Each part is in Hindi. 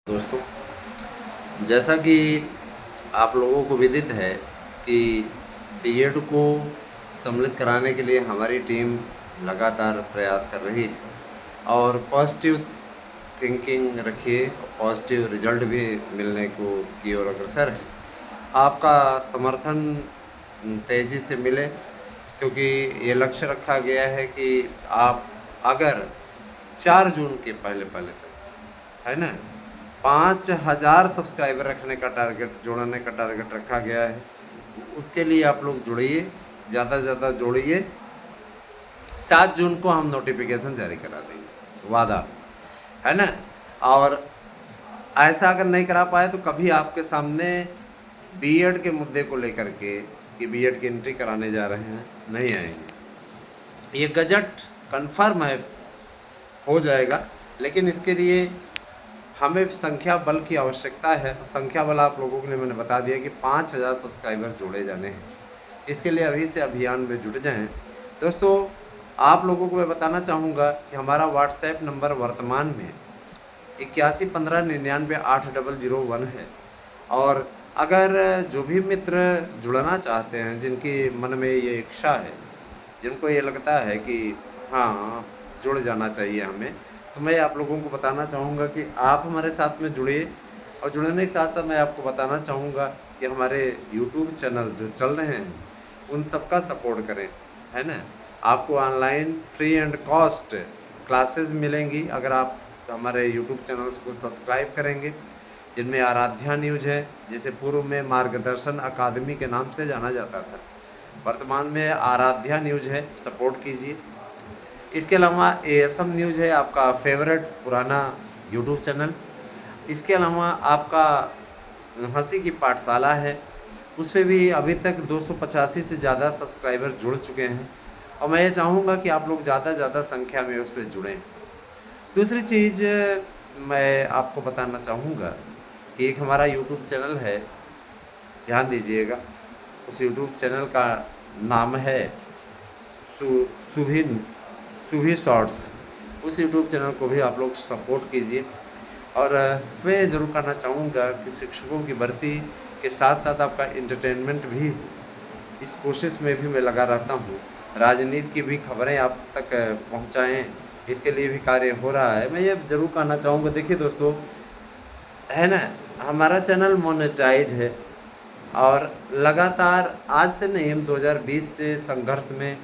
दोस्तों, जैसा कि आप लोगों को विदित है कि बीएड को सम्मिलित कराने के लिए हमारी टीम लगातार प्रयास कर रही है और पॉजिटिव थिंकिंग रखिए, पॉजिटिव रिजल्ट भी मिलने को की ओर अग्रसर है। आपका समर्थन तेज़ी से मिले, क्योंकि ये लक्ष्य रखा गया है कि आप अगर 4 जून के पहले पहले तक, है ना, 5000 सब्सक्राइबर रखने का टारगेट, जोड़ने का टारगेट रखा गया है। उसके लिए आप लोग जुड़िए, ज़्यादा से ज़्यादा जोड़िए। 7 जून को हम नोटिफिकेशन जारी करा देंगे, वादा है ना। और ऐसा अगर नहीं करा पाए तो कभी आपके सामने बीएड के मुद्दे को लेकर के कि बीएड की एंट्री कराने जा रहे हैं, नहीं आएंगे। ये गजट कन्फर्म है, हो जाएगा, लेकिन इसके लिए हमें संख्या बल की आवश्यकता है। संख्या बल आप लोगों के लिए मैंने बता दिया कि 5000 सब्सक्राइबर जोड़े जाने हैं। इसके लिए अभी से अभियान में जुट जाएं। दोस्तों, आप लोगों को मैं बताना चाहूँगा कि हमारा व्हाट्सएप नंबर वर्तमान में 8115998001 है। और अगर जो भी मित्र जुड़ना चाहते हैं, जिनकी मन में ये इच्छा है, जिनको ये लगता है कि हाँ जुड़ जाना चाहिए हमें, तो मैं आप लोगों को बताना चाहूँगा कि आप हमारे साथ में जुड़िए। और जुड़ने के साथ साथ मैं आपको बताना चाहूँगा कि हमारे यूट्यूब चैनल जो चल रहे हैं उन सबका सपोर्ट करें, है ना। आपको online free and cost classes मिलेंगी अगर आप हमारे यूट्यूब चैनल्स को सब्सक्राइब करेंगे, जिनमें आराध्या न्यूज है, जिसे पूर्व में मार्गदर्शन अकादमी के नाम से जाना जाता था, वर्तमान में आराध्या न्यूज है, सपोर्ट कीजिए। इसके अलावा एएसएम न्यूज है, आपका फेवरेट पुराना यूट्यूब चैनल। इसके अलावा आपका हंसी की पाठशाला है, उस पर भी अभी तक 285 से ज़्यादा सब्सक्राइबर जुड़ चुके हैं और मैं ये चाहूँगा कि आप लोग ज़्यादा से ज़्यादा संख्या में उस पर जुड़ें। दूसरी चीज़ मैं आपको बताना चाहूँगा कि एक हमारा यूट्यूब चैनल है, ध्यान दीजिएगा। उस यूट्यूब चैनल का नाम है सुभी सुभी शॉर्ट्स। उस यूट्यूब चैनल को भी आप लोग सपोर्ट कीजिए। और मैं ज़रूर करना चाहूँगा कि शिक्षकों की भर्ती के साथ साथ आपका एंटरटेनमेंट भी, इस कोशिश में भी मैं लगा रहता हूँ। राजनीति की भी खबरें आप तक पहुँचाएँ, इसके लिए भी कार्य हो रहा है। मैं ये ज़रूर कहना चाहूँगा, देखिए दोस्तों, है ना, हमारा चैनल मोनेटाइज है और लगातार आज से नहीं, हम 2020 से संघर्ष में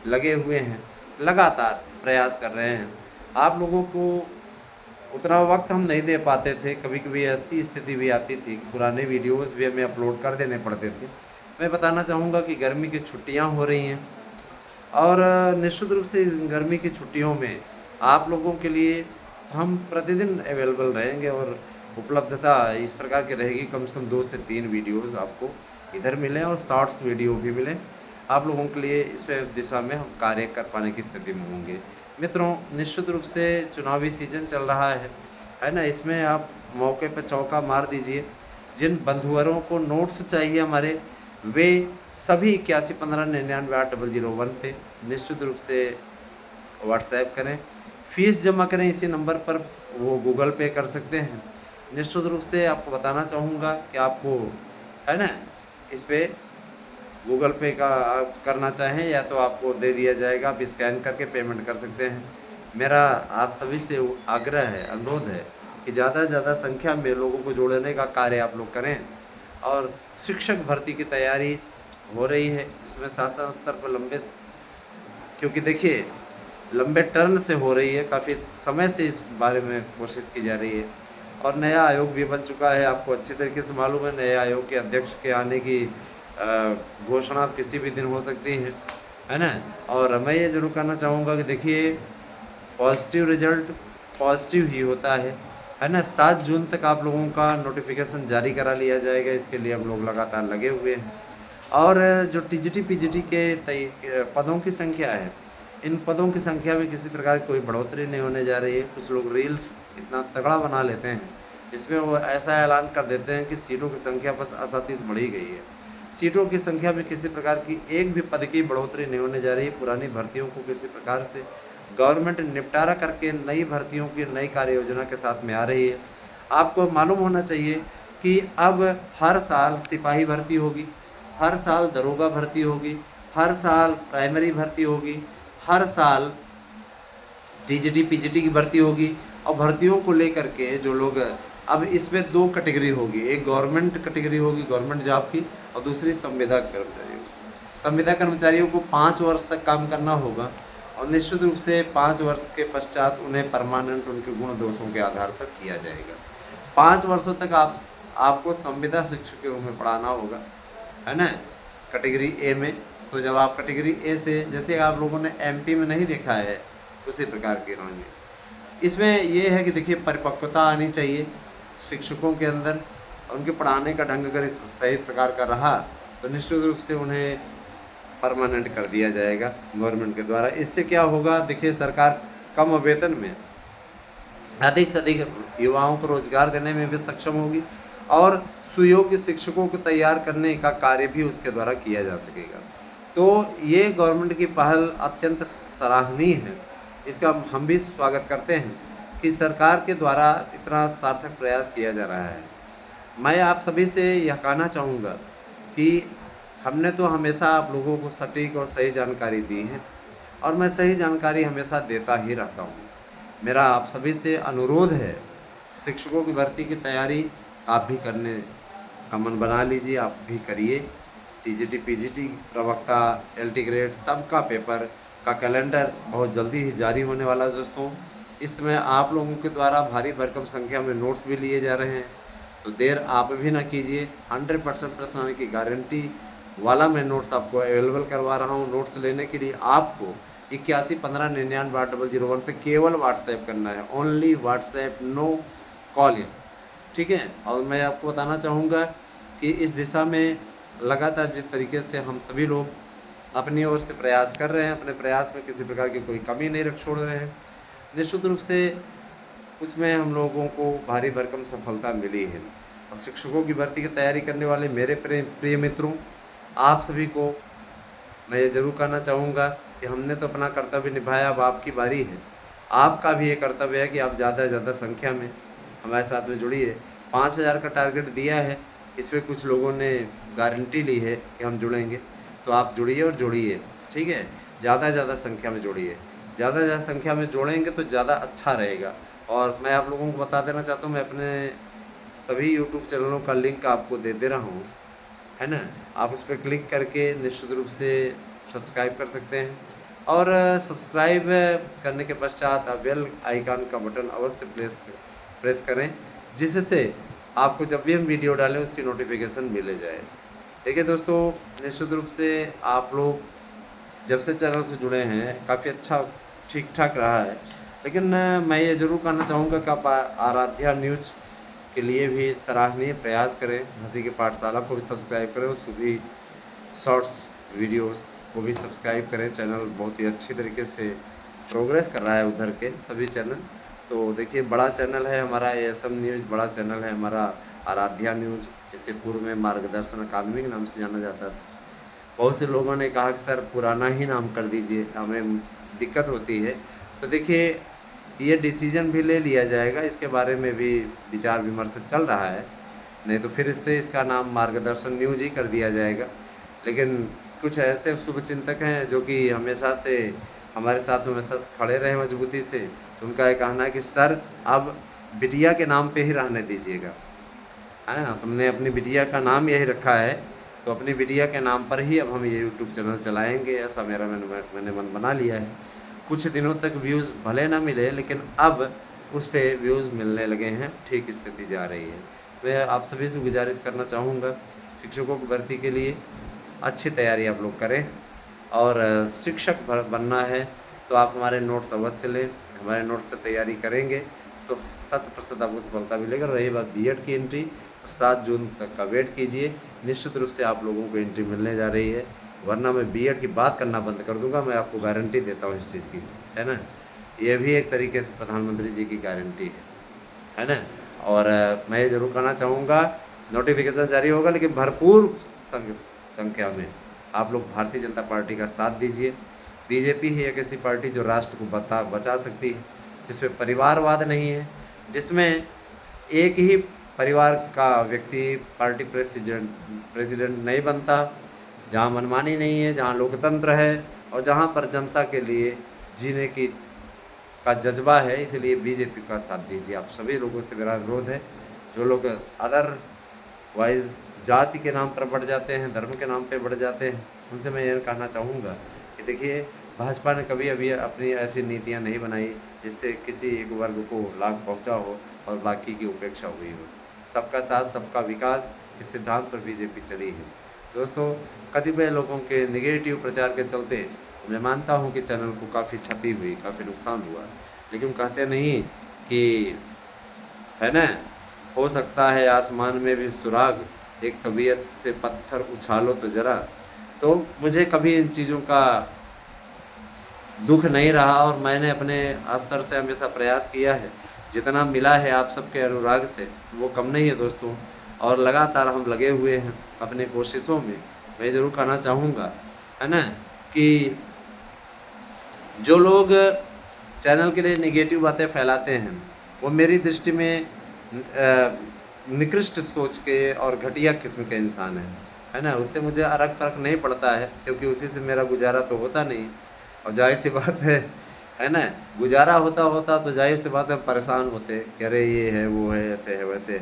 लगे हुए हैं, लगातार प्रयास कर रहे हैं। आप लोगों को उतना वक्त हम नहीं दे पाते थे, कभी कभी ऐसी स्थिति भी आती थी कि पुराने वीडियोस भी हमें अपलोड कर देने पड़ते थे। मैं बताना चाहूँगा कि गर्मी की छुट्टियाँ हो रही हैं और निश्चित रूप से गर्मी की छुट्टियों में आप लोगों के लिए हम प्रतिदिन अवेलेबल रहेंगे और उपलब्धता इस प्रकार की रहेगी, कम से कम 2 से 3 वीडियोस आपको इधर मिलें और शॉर्ट्स वीडियो भी मिलें आप लोगों के लिए। इस पे दिशा में हम कार्य कर पाने की स्थिति में होंगे। मित्रों, निश्चित रूप से चुनावी सीजन चल रहा है ना, इसमें आप मौके पर चौका मार दीजिए। जिन बंधुवरों को नोट्स चाहिए हमारे, वे सभी 8115998001 पे निश्चित रूप से व्हाट्सएप करें, फीस जमा करें इसी नंबर पर, वो गूगल पे कर सकते हैं। निश्चित रूप से आपको बताना चाहूँगा कि आपको, है ना, इस पे गूगल पे का आप करना चाहें या तो आपको दे दिया जाएगा, आप स्कैन करके पेमेंट कर सकते हैं। मेरा आप सभी से आग्रह है, अनुरोध है कि ज़्यादा से ज़्यादा संख्या में लोगों को जोड़ने का कार्य आप लोग करें। और शिक्षक भर्ती की तैयारी हो रही है, इसमें शासन स्तर पर लंबे, क्योंकि देखिए लंबे टर्न से हो रही है, काफ़ी समय से इस बारे में कोशिश की जा रही है और नया आयोग भी बन चुका है। आपको अच्छी तरीके से मालूम है, नए आयोग के अध्यक्ष के आने की घोषणा किसी भी दिन हो सकती है ना। और मैं ये ज़रूर कहना चाहूँगा कि देखिए, पॉजिटिव रिजल्ट पॉजिटिव ही होता है ना। 7 जून तक आप लोगों का नोटिफिकेशन जारी करा लिया जाएगा, इसके लिए हम लोग लगातार लगे हुए हैं। और जो टीजीटी पीजीटी के पदों की संख्या है, इन पदों की संख्या में किसी प्रकार की कोई बढ़ोतरी नहीं होने जा रही है। कुछ लोग रील्स इतना तगड़ा बना लेते हैं, इसमें वो ऐसा ऐलान कर देते हैं कि सीटों की संख्या बस असातित बढ़ी गई है। सीटों की संख्या में किसी प्रकार की एक भी पद की बढ़ोतरी नहीं होने जा रही है। पुरानी भर्तियों को किसी प्रकार से गवर्नमेंट निपटारा करके नई भर्तियों की नई कार्य योजना के साथ में आ रही है। आपको मालूम होना चाहिए कि अब हर साल सिपाही भर्ती होगी, हर साल दरोगा भर्ती होगी, हर साल प्राइमरी भर्ती होगी, हर साल टीजीटी पीजीटी की भर्ती होगी। और भर्तियों को लेकर के जो लोग, अब इसमें दो कैटेगरी होगी, एक गवर्नमेंट कैटेगरी होगी गवर्नमेंट जॉब की, और दूसरी संविदा कर्मचारियों की। संविदा कर्मचारियों को 5 वर्ष तक काम करना होगा और निश्चित रूप से 5 वर्ष के पश्चात उन्हें परमानेंट उनके गुण दोषों के आधार पर किया जाएगा। 5 वर्षों तक आपको संविदा शिक्षक के रूप में पढ़ाना होगा, है ना, कैटेगरी ए में। तो जब आप कैटेगरी ए से, जैसे आप लोगों ने एमपी में नहीं देखा है उसी प्रकार की रणनीति इसमें ये है कि देखिए परिपक्वता आनी चाहिए शिक्षकों के अंदर, उनके पढ़ाने का ढंग अगर सही प्रकार का रहा तो निश्चित रूप से उन्हें परमानेंट कर दिया जाएगा गवर्नमेंट के द्वारा। इससे क्या होगा, देखिए सरकार कम वेतन में अधिक से अधिक युवाओं को रोजगार देने में भी सक्षम होगी और सुयोग्य शिक्षकों को तैयार करने का कार्य भी उसके द्वारा किया जा सकेगा। तो ये गवर्नमेंट की पहल अत्यंत सराहनीय है, इसका हम भी स्वागत करते हैं कि सरकार के द्वारा इतना सार्थक प्रयास किया जा रहा है। मैं आप सभी से यह कहना चाहूँगा कि हमने तो हमेशा आप लोगों को सटीक और सही जानकारी दी है और मैं सही जानकारी हमेशा देता ही रहता हूँ। मेरा आप सभी से अनुरोध है, शिक्षकों की भर्ती की तैयारी आप भी करने का मन बना लीजिए, आप भी करिए। टीजीटी पीजीटी प्रवक्ता एलटी ग्रेड सबका पेपर का कैलेंडर बहुत जल्दी ही जारी होने वाला है दोस्तों। इसमें आप लोगों के द्वारा भारी भरकम संख्या में नोट्स भी लिए जा रहे हैं, तो देर आप भी ना कीजिए। 100% प्रश्न आने की गारंटी वाला मैं नोट्स आपको अवेलेबल करवा रहा हूँ। नोट्स लेने के लिए आपको 8115998001 पे केवल व्हाट्सएप करना है, ओनली व्हाट्सएप, नो कॉल, ठीक है। और मैं आपको बताना चाहूँगा कि इस दिशा में लगातार जिस तरीके से हम सभी लोग अपनी ओर से प्रयास कर रहे हैं, अपने प्रयास में किसी प्रकार की कोई कमी नहीं रख छोड़ रहे हैं, निश्चित रूप से उसमें हम लोगों को भारी भरकम सफलता मिली है। और शिक्षकों की भर्ती की तैयारी करने वाले मेरे प्रिय मित्रों, आप सभी को मैं ये ज़रूर कहना चाहूँगा कि हमने तो अपना कर्तव्य निभाया, अब आपकी बारी है। आपका भी ये कर्तव्य है कि आप ज़्यादा से ज़्यादा संख्या में हमारे साथ में जुड़िए। 5000 का टारगेट दिया है, इसमें कुछ लोगों ने गारंटी ली है कि हम जुड़ेंगे, तो आप जुड़िए और जोड़िए, ठीक है। ज़्यादा से ज़्यादा संख्या में जोड़िए, ज़्यादा से ज़्यादा संख्या में जोड़ेंगे तो ज़्यादा अच्छा रहेगा। और मैं आप लोगों को बता देना चाहता हूँ, मैं अपने सभी यूट्यूब चैनलों का लिंक आपको दे रहा हूँ, है ना। आप उस पर क्लिक करके निश्चित रूप से सब्सक्राइब कर सकते हैं और सब्सक्राइब करने के पश्चात आप बेल आइकन का बटन अवश्य प्रेस करें, जिससे आपको जब भी हम वीडियो डालें उसकी नोटिफिकेशन मिले जाए। देखिए दोस्तों, निश्चित रूप से आप लोग जब से चैनल से जुड़े हैं काफ़ी अच्छा ठीक ठाक रहा है, लेकिन मैं ये ज़रूर कहना चाहूँगा कि आप आराध्या न्यूज़ के लिए भी सराहनीय प्रयास करें, हंसी की पाठशाला को भी सब्सक्राइब करें और सुबह शॉर्ट्स वीडियोस को भी सब्सक्राइब करें। चैनल बहुत ही अच्छी तरीके से प्रोग्रेस कर रहा है उधर के सभी चैनल। तो देखिए, बड़ा चैनल है हमारा ASM न्यूज़, बड़ा चैनल है हमारा आराध्या न्यूज़, इससे पूर्व में मार्गदर्शन अकादमी के नाम से जाना जाता था। बहुत से लोगों ने कहा कि सर पुराना ही नाम कर दीजिए, हमें दिक्कत होती है। तो देखिए, ये डिसीजन भी ले लिया जाएगा, इसके बारे में भी विचार विमर्श चल रहा है, नहीं तो फिर इससे इसका नाम मार्गदर्शन न्यूज़ ही कर दिया जाएगा। लेकिन कुछ ऐसे शुभचिंतक हैं जो कि हमेशा से हमारे साथ हमेशा खड़े रहे मजबूती से, तो उनका ये कहना है कि सर अब बिटिया के नाम पे ही रहने दीजिएगा, है ना। तुमने अपनी बिटिया का नाम यही रखा है, तो अपनी बिटिया के नाम पर ही अब हम ये यूट्यूब चैनल चलाएँगे, ऐसा मैंने मन बना लिया है। कुछ दिनों तक व्यूज़ भले ना मिले, लेकिन अब उस पर व्यूज़ मिलने लगे हैं, ठीक स्थिति जा रही है। मैं आप सभी से गुजारिश करना चाहूँगा, शिक्षकों की भर्ती के लिए अच्छी तैयारी आप लोग करें और शिक्षक बनना है तो आप हमारे नोट्स अवश्य लें। हमारे नोट्स से तैयारी करेंगे तो 100% आपको सफलता मिलेगा। रही बात बीएड की एंट्री, तो 7 जून तक का वेट कीजिए, निश्चित रूप से आप लोगों को एंट्री मिलने जा रही है, वरना मैं बीएड की बात करना बंद कर दूंगा। मैं आपको गारंटी देता हूँ इस चीज़ की, है ना। ये भी एक तरीके से प्रधानमंत्री जी की गारंटी है ना। और मैं ये ज़रूर कहना चाहूँगा, नोटिफिकेशन जारी होगा, लेकिन भरपूर संख्या में आप लोग भारतीय जनता पार्टी का साथ दीजिए। बीजेपी ही एक ऐसी पार्टी जो राष्ट्र को बचा सकती है, जिसमें परिवारवाद नहीं है, जिसमें एक ही परिवार का व्यक्ति पार्टी प्रेसिडेंट नहीं बनता, जहाँ मनमानी नहीं है, जहाँ लोकतंत्र है और जहाँ पर जनता के लिए जीने की का जज्बा है। इसलिए बीजेपी का साथ दीजिए। आप सभी लोगों से मेरा अनुरोध है, जो लोग अदर वाइज जाति के नाम पर बढ़ जाते हैं, धर्म के नाम पे बढ़ जाते हैं, उनसे मैं यह कहना चाहूँगा कि देखिए, भाजपा ने कभी अभी अपनी ऐसी नीतियाँ नहीं बनाई जिससे किसी एक वर्ग को लाभ पहुँचा हो और बाकी की उपेक्षा हुई हो। सबका साथ सबका विकास, इस सिद्धांत पर बीजेपी चली है। दोस्तों, कतिपय लोगों के निगेटिव प्रचार के चलते मैं मानता हूँ कि चैनल को काफ़ी क्षति हुई, काफ़ी नुकसान हुआ, लेकिन कहते नहीं कि है ना, हो सकता है आसमान में भी सुराग, एक तबीयत से पत्थर उछालो तो ज़रा। तो मुझे कभी इन चीज़ों का दुख नहीं रहा और मैंने अपने स्तर से हमेशा प्रयास किया है। जितना मिला है आप सबके अनुराग से वो कम नहीं है दोस्तों, और लगातार हम लगे हुए हैं अपने कोशिशों में। मैं ज़रूर कहना चाहूँगा, है ना, कि जो लोग चैनल के लिए नेगेटिव बातें फैलाते हैं वो मेरी दृष्टि में निकृष्ट सोच के और घटिया किस्म के इंसान है ना। उससे मुझे अलग फ़र्क नहीं पड़ता है, क्योंकि उसी से मेरा गुजारा तो होता नहीं। और जाहिर सी बात है ना, गुजारा होता होता तो जाहिर सी बात है परेशान होते कि अरे ये है, वो है, ऐसे है, वैसे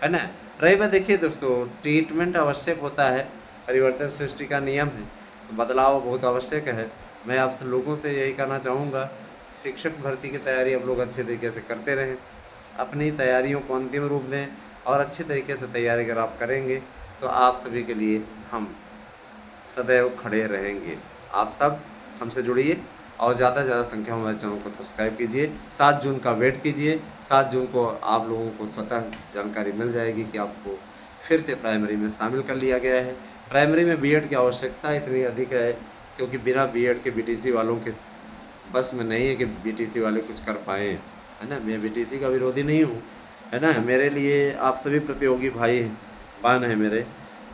है ना। रही बात, देखिए दोस्तों, ट्रीटमेंट आवश्यक होता है, परिवर्तन सृष्टि का नियम है, तो बदलाव बहुत आवश्यक है। मैं आप सब लोगों से यही कहना चाहूँगा, शिक्षक भर्ती की तैयारी आप लोग अच्छे तरीके से करते रहें, अपनी तैयारियों को अंतिम रूप दें और अच्छे तरीके से तैयारी अगर आप करेंगे तो आप सभी के लिए हम सदैव खड़े रहेंगे। आप सब हमसे जुड़िए और ज़्यादा से ज़्यादा संख्या में हमारे चैनल को सब्सक्राइब कीजिए। 7 जून का वेट कीजिए। 7 जून को आप लोगों को स्वतः जानकारी मिल जाएगी कि आपको फिर से प्राइमरी में शामिल कर लिया गया है। प्राइमरी में बीएड की आवश्यकता इतनी अधिक है क्योंकि बिना बीएड के बीटीसी वालों के बस में नहीं है कि बीटीसी वाले कुछ कर पाएँ, है ना। मैं बीटीसी का विरोधी नहीं हूँ, है ना। मेरे लिए आप सभी प्रतियोगी भाई बहन हैं, मेरे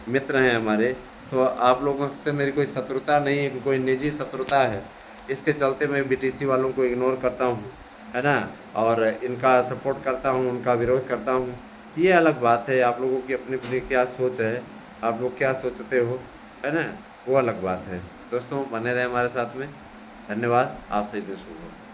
मित्र हैं हमारे, तो आप लोगों से मेरी कोई शत्रुता नहीं है, कोई निजी शत्रुता है। इसके चलते मैं बीटीसी वालों को इग्नोर करता हूँ, है ना, और इनका सपोर्ट करता हूँ, उनका विरोध करता हूँ, ये अलग बात है। आप लोगों की अपनी अपनी क्या सोच है, आप लोग क्या सोचते हो, है ना, वो अलग बात है। दोस्तों, बने रहे हमारे साथ में। धन्यवाद। आप सही दिन शुभ हो।